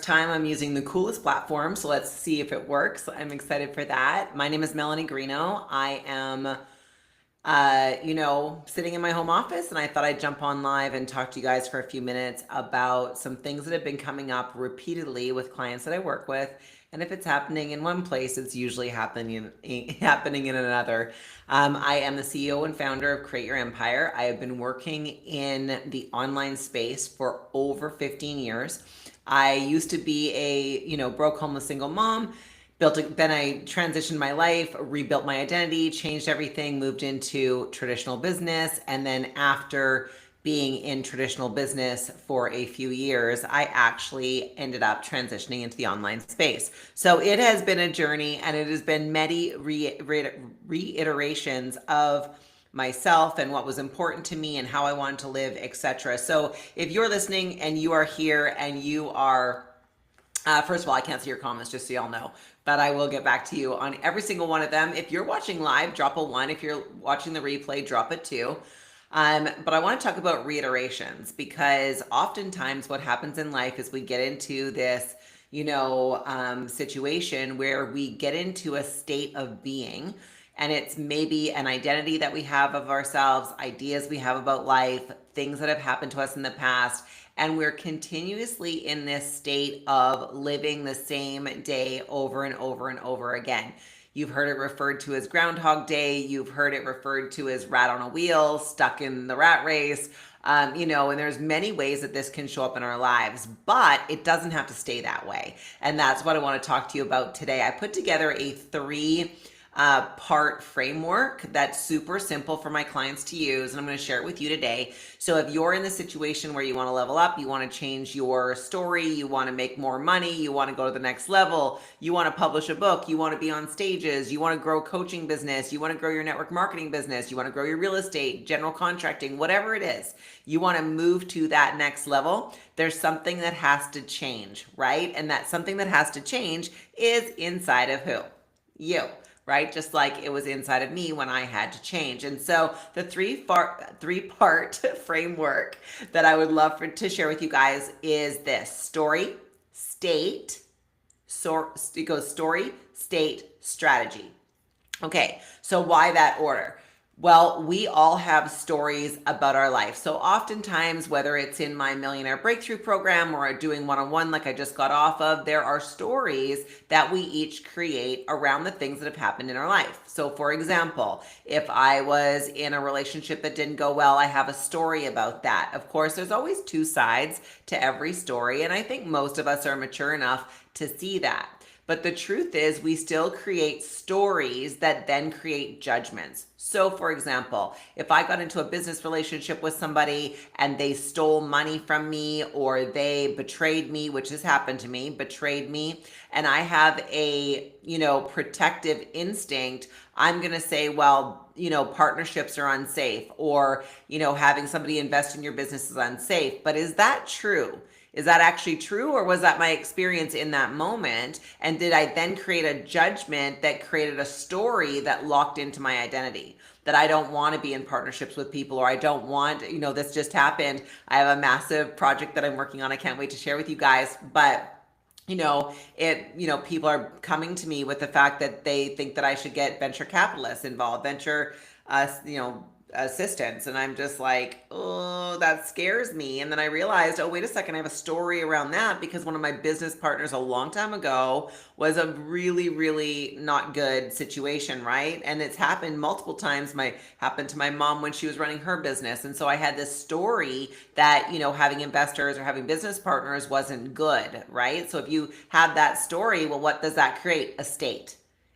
time I'm using the coolest platform, so let's see if it works. I'm excited for that. My name is Melanie Greeno. I am, sitting in my home office, and I thought I'd jump on live and talk to you guys for a few minutes about some things that have been coming up repeatedly with clients that I work with. And if it's happening in one place, it's usually happening in another. I am the CEO and founder of Create Your Empire. I have been working in the online space for over 15 years. I used to be a, broke homeless single mom. Then I transitioned my life, rebuilt my identity, changed everything, moved into traditional business. And then after being in traditional business for a few years, I actually ended up transitioning into the online space. So it has been a journey, and it has been many reiterations of myself and what was important to me and how I wanted to live, etc. So if you're listening and you are here and you are first of all, I can't see your comments, just so y'all know, but I will get back to you on every single one of them. If you're watching live, drop a 1. If you're watching the replay, drop a 2. But I want to talk about reiterations, because oftentimes what happens in life is we get into this, situation where we get into a state of being, and it's maybe an identity that we have of ourselves, ideas we have about life, things that have happened to us in the past, and we're continuously in this state of living the same day over and over and over again. You've heard it referred to as Groundhog Day. You've heard it referred to as rat on a wheel, stuck in the rat race. And there's many ways that this can show up in our lives, but it doesn't have to stay that way. And that's what I want to talk to you about today. I put together a 3 part framework that's super simple for my clients to use, and I'm going to share it with you today. So if you're in the situation where you want to level up, you want to change your story, you want to make more money, you want to go to the next level, you want to publish a book, you want to be on stages, you want to grow coaching business, you want to grow your network marketing business, you want to grow your real estate, general contracting, whatever it is, you want to move to that next level, there's something that has to change, right? And that something that has to change is inside of who? You. Right? Just like it was inside of me when I had to change. And so the 3 part framework that I would love to share with you guys is this: story, state, it goes story, state, strategy. Okay, so why that order? Well, we all have stories about our life. So oftentimes, whether it's in my Millionaire Breakthrough program or doing one-on-one like I just got off of, there are stories that we each create around the things that have happened in our life. So for example, if I was in a relationship that didn't go well, I have a story about that. Of course, there's always 2 sides to every story, and I think most of us are mature enough to see that. But the truth is, we still create stories that then create judgments. So for example, if I got into a business relationship with somebody and they stole money from me, or they betrayed me, which has happened to me, betrayed me, and I have a, protective instinct, I'm going to say, well, partnerships are unsafe, or, having somebody invest in your business is unsafe. But is that true? Is that actually true, or was that my experience in that moment? And did I then create a judgment that created a story that locked into my identity? That I don't want to be in partnerships with people, or I don't want, this just happened. I have a massive project that I'm working on. I can't wait to share with you guys. But people are coming to me with the fact that they think that I should get venture capitalists involved, venture, assistance, and I'm just like, oh, that scares me. And then I realized, oh, wait a second, I have a story around that, because one of my business partners a long time ago was a really, really not good situation, right? And it's happened multiple times. Happened to my mom when she was running her business. And so I had this story that, having investors or having business partners wasn't good, right? So if you have that story, well, what does that create? A state.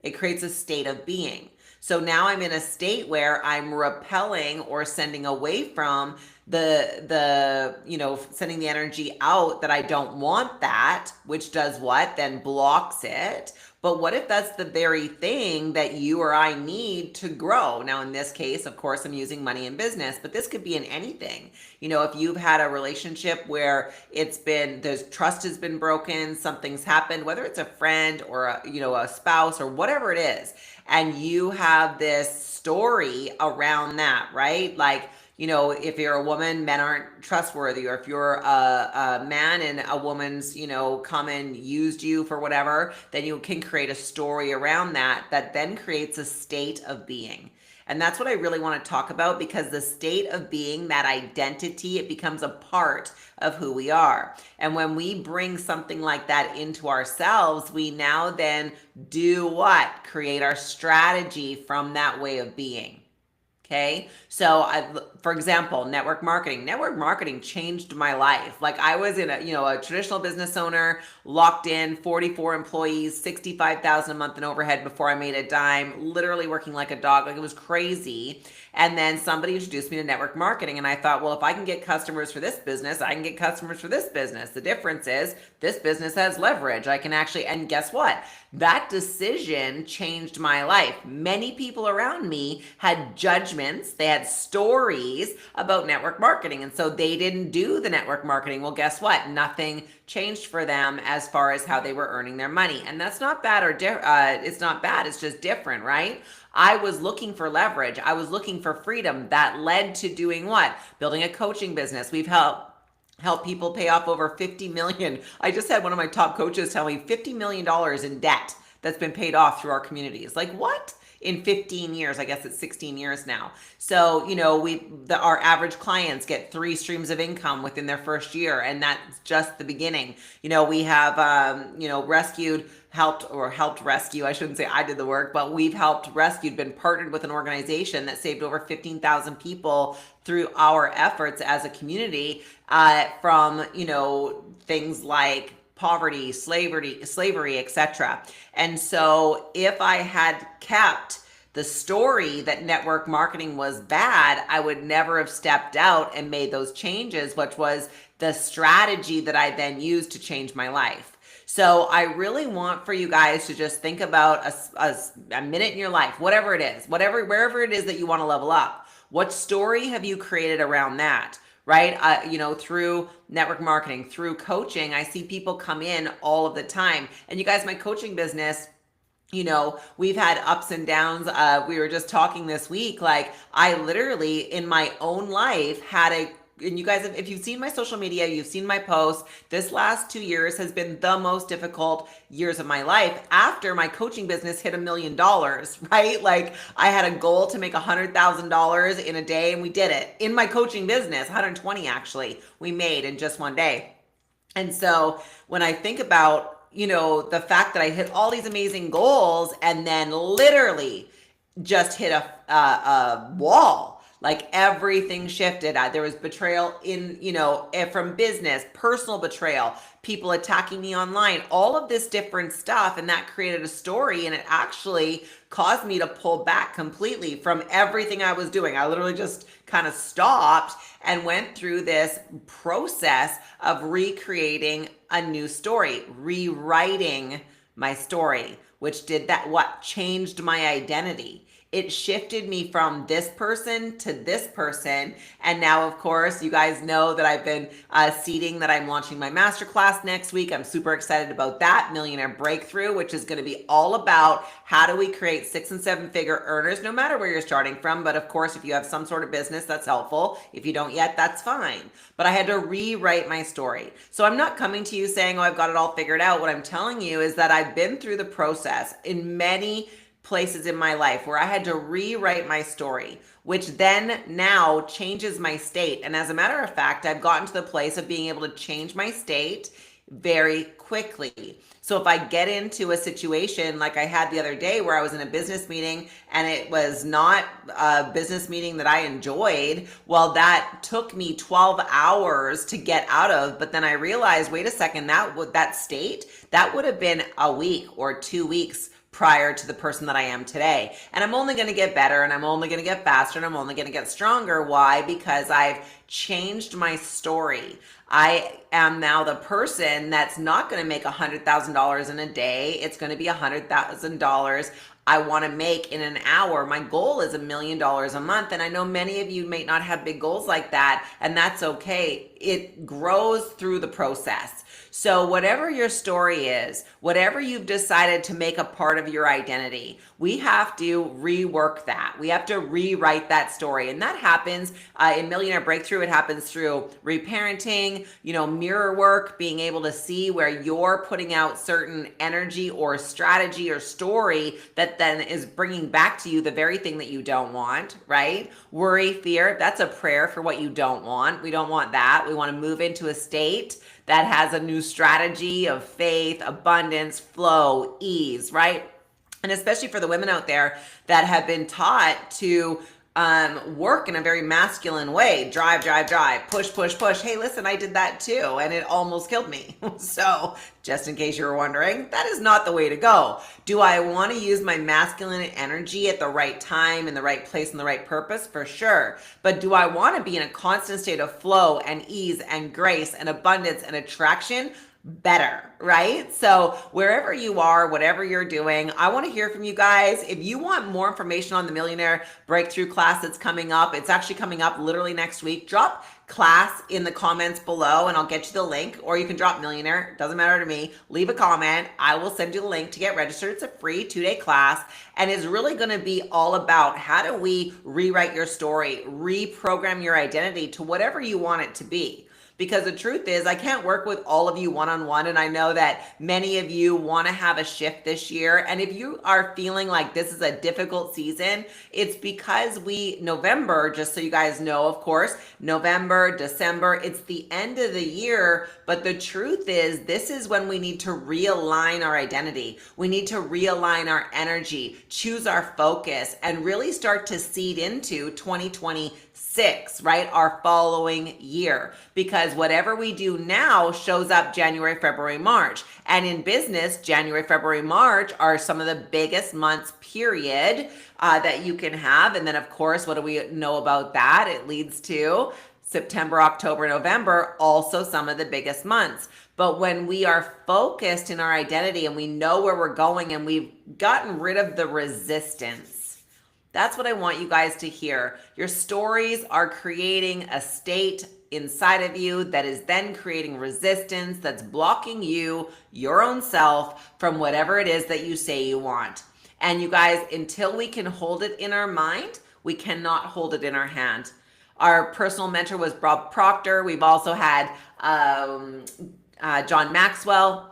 It creates a state of being. So now I'm in a state where I'm repelling or sending away from sending the energy out that I don't want that, which does what? Then blocks it. But what if that's the very thing that you or I need to grow? Now, in this case, of course, I'm using money in business, but this could be in anything. If you've had a relationship where there's trust has been broken, something's happened, whether it's a friend or a spouse or whatever it is, and you have this story around that, right? Like, if you're a woman, men aren't trustworthy, or if you're a man and a woman's, come and used you for whatever, then you can create a story around that then creates a state of being. And that's what I really want to talk about, because the state of being, that identity, it becomes a part of who we are. And when we bring something like that into ourselves, we now then do what? Create our strategy from that way of being. Okay. So for example, network marketing changed my life. Like, I was in a traditional business owner, locked in, 44 employees, 65,000 a month in overhead before I made a dime, literally working like a dog. Like, it was crazy. And then somebody introduced me to network marketing, and I thought, well, if I can get customers for this business, I can get customers for this business. The difference is this business has leverage. I can actually, and guess what? That decision changed my life. Many people around me had judgments, they had stories about network marketing, and so they didn't do the network marketing. Well, guess what? Nothing changed for them as far as how they were earning their money. And that's not bad, it's not bad, it's just different, right? I was looking for leverage. I was looking for freedom. That led to doing what? Building a coaching business. We've help people pay off over 50 million. I just had one of my top coaches tell me $50 million in debt that's been paid off through our communities. Like, what? In 15 years, I guess it's 16 years now. So, our average clients get 3 streams of income within their first year, and that's just the beginning. We have, helped rescue. I shouldn't say I did the work, but we've been partnered with an organization that saved over 15,000 people through our efforts as a community, from, things like poverty, slavery, etc. And so if I had kept the story that network marketing was bad, I would never have stepped out and made those changes, which was the strategy that I then used to change my life. So I really want for you guys to just think about a minute in your life, whatever it is, wherever it is that you want to level up. What story have you created around that? Right? Through network marketing, through coaching, I see people come in all of the time. And you guys, my coaching business, we've had ups and downs. We were just talking this week, like, I literally in my own life and you guys, if you've seen my social media, you've seen my posts, this last 2 years has been the most difficult years of my life after my coaching business hit $1 million, right? Like, I had a goal to make $100,000 in a day, and we did it in my coaching business. 120 actually we made in just one day. And so when I think about, the fact that I hit all these amazing goals and then literally just hit a wall, like, everything shifted. There was betrayal from business, personal betrayal, people attacking me online, all of this different stuff. And that created a story, and it actually caused me to pull back completely from everything I was doing. I literally just kind of stopped and went through this process of recreating a new story, rewriting my story, which did that, changed my identity. It shifted me from this person to this person. And now, of course, you guys know that I've been seeding that I'm launching my masterclass next week. I'm super excited about that, Millionaire Breakthrough, which is going to be all about how do we create 6 and 7 figure earners, no matter where you're starting from. But of course, if you have some sort of business, that's helpful. If you don't yet, that's fine. But I had to rewrite my story. So I'm not coming to you saying, oh, I've got it all figured out. What I'm telling you is that I've been through the process in many places in my life where I had to rewrite my story, which then now changes my state. And as a matter of fact, I've gotten to the place of being able to change my state very quickly. So if I get into a situation like I had the other day where I was in a business meeting and it was not a business meeting that I enjoyed, well, that took me 12 hours to get out of. But then I realized, wait a second, that state, that would have been a week or 2 weeks prior to the person that I am today. And I'm only going to get better, and I'm only going to get faster, and I'm only going to get stronger. Why? Because I've changed my story. I am now the person that's not going to make $100,000 in a day. It's going to be $100,000 I want to make in an hour. My goal is $1 million a month. And I know many of you may not have big goals like that, and that's okay. It grows through the process. So whatever your story is, whatever you've decided to make a part of your identity, we have to rework that. We have to rewrite that story. And that happens in Millionaire Breakthrough. It happens through reparenting, mirror work, being able to see where you're putting out certain energy or strategy or story that then is bringing back to you the very thing that you don't want, right? Worry, fear, that's a prayer for what you don't want. We don't want that. We want to move into a state that has a new strategy of faith, abundance, flow, ease, right? And especially for the women out there that have been taught to work in a very masculine way, drive, push, push. Hey, listen, I did that too, and it almost killed me. So just in case you were wondering, that is not the way to go. Do I want to use my masculine energy at the right time, in the right place, and the right purpose? For sure. But do I want to be in a constant state of flow and ease and grace and abundance and attraction? Better, right? So wherever you are, whatever you're doing, I want to hear from you guys. If you want more information on the Millionaire Breakthrough class that's coming up, it's actually coming up literally next week. Drop class in the comments below and I'll get you the link, or you can drop millionaire, doesn't matter to me. Leave a comment. I will send you the link to get registered. It's a free 2-day class, and it's really going to be all about how do we rewrite your story, reprogram your identity to whatever you want it to be. Because the truth is, I can't work with all of you one-on-one, and I know that many of you want to have a shift this year. And if you are feeling like this is a difficult season, it's because November, just so you guys know, of course, November, December, it's the end of the year. But the truth is, this is when we need to realign our identity. We need to realign our energy, choose our focus, and really start to seed into 2026, right? Our following year. Because whatever we do now shows up January, February, March. And in business, January, February, March are some of the biggest months, period, that you can have. And then, of course, what do we know about that? It leads to September, October, November, also some of the biggest months. But when we are focused in our identity and we know where we're going and we've gotten rid of the resistance, that's what I want you guys to hear. Your stories are creating a state inside of you that is then creating resistance that's blocking you, your own self, from whatever it is that you say you want. And you guys, until we can hold it in our mind, we cannot hold it in our hand. Our personal mentor was Bob Proctor. We've also had John Maxwell.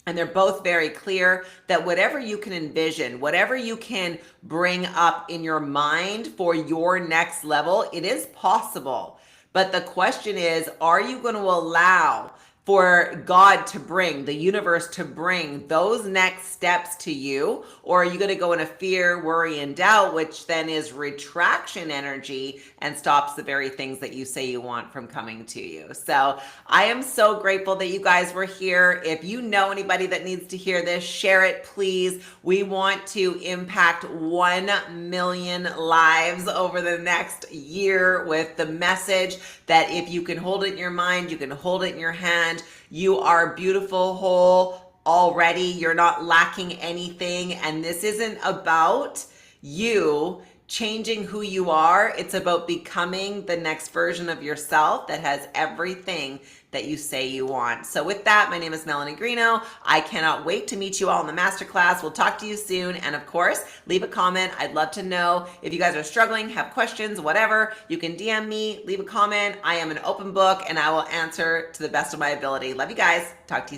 And they're both very clear that whatever you can envision, whatever you can bring up in your mind for your next level, it is possible. But the question is, are you going to allow for God to bring, the universe to bring those next steps to you? Or are you going to go into fear, worry, and doubt, which then is retraction energy and stops the very things that you say you want from coming to you? So I am so grateful that you guys were here. If you know anybody that needs to hear this, share it, please. We want to impact 1 million lives over the next year with the message that if you can hold it in your mind, you can hold it in your hand. You are beautiful, whole already. You're not lacking anything. And this isn't about you changing who you are. It's about becoming the next version of yourself that has everything that you say you want. So with that, my name is Melanie Greeno. I cannot wait to meet you all in the masterclass. We'll talk to you soon. And of course, leave a comment. I'd love to know if you guys are struggling, have questions, whatever. You can DM me, leave a comment. I am an open book and I will answer to the best of my ability. Love you guys. Talk to you soon.